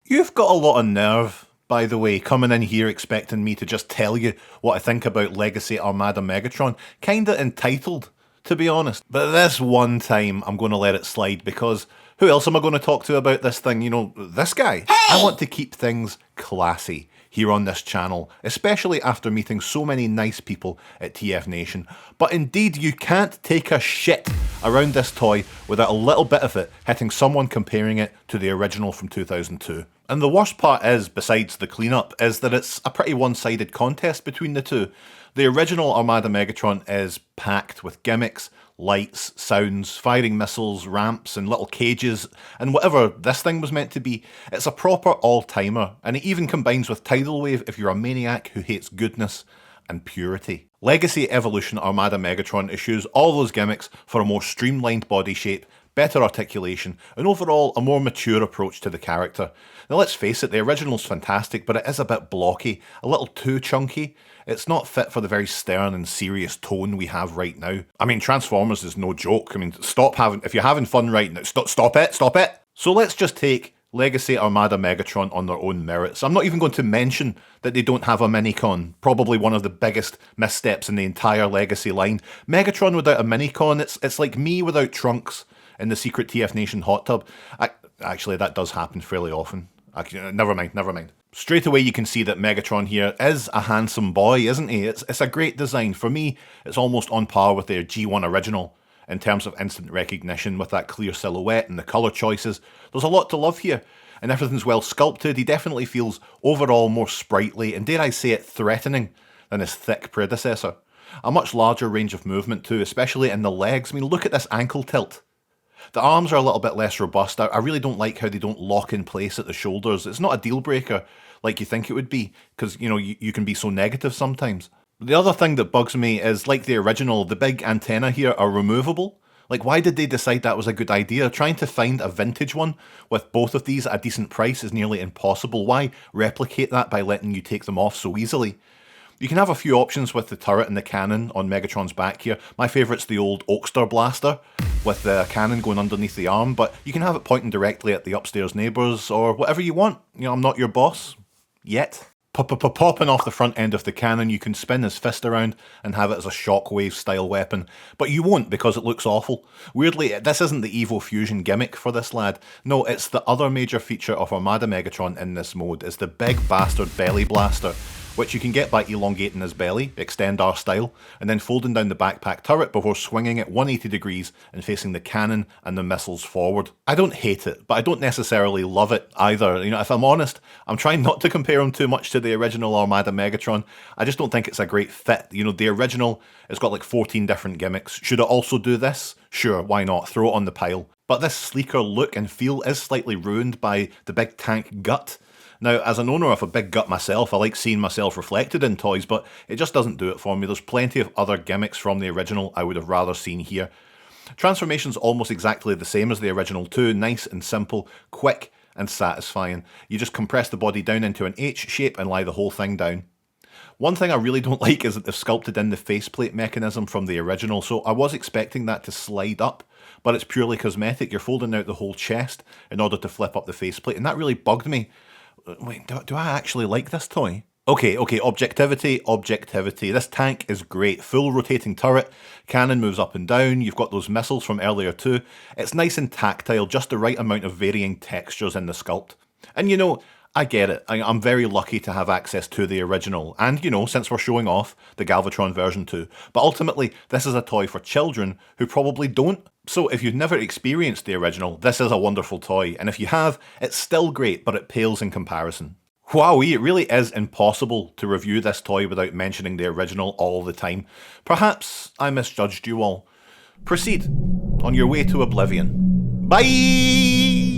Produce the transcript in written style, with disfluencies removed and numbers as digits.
You've got a lot of nerve, by the way, coming in here expecting me to just tell you what I think about Legacy Armada Megatron. Kinda entitled, to be honest. But this one time, I'm going to let it slide because who else am I going to talk to about this thing? You know, this guy. I want to keep things classy here on this channel, especially after meeting so many nice people at TF Nation. But indeed, you can't take a shit around this toy without a little bit of it hitting someone comparing it to the original from 2002. And the worst part is, besides the cleanup, is that it's a pretty one-sided contest between the two. The original Armada Megatron is packed with gimmicks, lights, sounds, firing missiles, ramps, and little cages, and whatever this thing was meant to be. It's a proper all-timer, and it even combines with Tidal Wave if you're a maniac who hates goodness and purity. Legacy Evolution Armada Megatron eschews all those gimmicks for a more streamlined body shape, better articulation, and overall a more mature approach to the character. Now let's face it, the original's fantastic, but it is a bit blocky, a little too chunky. It's not fit for the very stern and serious tone we have right now. I mean, Transformers is no joke. I mean, if you're having fun right now, stop it! So let's just take Legacy Armada Megatron on their own merits. I'm not even going to mention that they don't have a Minicon, probably one of the biggest missteps in the entire Legacy line. Megatron without a Minicon, it's like me without Trunks in the secret TF Nation hot tub. Actually, that does happen fairly often. Never mind. Straight away you can see that Megatron here is a handsome boy, isn't he? It's a great design. For me, it's almost on par with their G1 original in terms of instant recognition with that clear silhouette and the colour choices. There's a lot to love here, and everything's well sculpted. He definitely feels overall more sprightly and, dare I say it, threatening than his thick predecessor. A much larger range of movement too, especially in the legs. I mean, look at this ankle tilt. The arms are a little bit less robust. I really don't like how they don't lock in place at the shoulders. It's not a deal breaker like you think it would be, because, you know, you can be so negative sometimes. The other thing that bugs me is, like the original, the big antenna here are removable. Like, why did they decide that was a good idea? Trying to find a vintage one with both of these at a decent price is nearly impossible. Why replicate that by letting you take them off so easily? You can have a few options with the turret and the cannon on Megatron's back here. My favourite's the old Oakster blaster with the cannon going underneath the arm, but you can have it pointing directly at the upstairs neighbours or whatever you want. You know, I'm not your boss. Yet. Popping off the front end of the cannon, you can spin his fist around and have it as a shockwave style weapon, but you won't because it looks awful. Weirdly, this isn't the Evo Fusion gimmick for this lad. No, it's the other major feature of Armada Megatron in this mode, is the big bastard belly blaster, which you can get by elongating his belly, Extend R style, and then folding down the backpack turret before swinging it 180 degrees and facing the cannon and the missiles forward. I don't hate it, but I don't necessarily love it either. You know, if I'm honest, I'm trying not to compare him too much to the original Armada Megatron. I just don't think it's a great fit. You know, the original, it's got like 14 different gimmicks. Should it also do this? Sure, why not? Throw it on the pile. But this sleeker look and feel is slightly ruined by the big tank gut. Now, as an owner of a big gut myself, I like seeing myself reflected in toys, but it just doesn't do it for me. There's plenty of other gimmicks from the original I would have rather seen here. Transformation's almost exactly the same as the original too, nice and simple, quick and satisfying. You just compress the body down into an H shape and lie the whole thing down. One thing I really don't like is that they've sculpted in the faceplate mechanism from the original, so I was expecting that to slide up, but it's purely cosmetic. You're folding out the whole chest in order to flip up the faceplate, and that really bugged me. Wait, do I actually like this toy? Okay, objectivity. This tank is great. Full rotating turret, cannon moves up and down, you've got those missiles from earlier too. It's nice and tactile, just the right amount of varying textures in the sculpt. And you know, I get it. I'm very lucky to have access to the original, and you know, since we're showing off the Galvatron version too. But ultimately, this is a toy for children who probably don't. So if you've never experienced the original, this is a wonderful toy, and if you have, it's still great, but it pales in comparison. Wowee, it really is impossible to review this toy without mentioning the original all the time. Perhaps I misjudged you all. Proceed on your way to oblivion. Bye!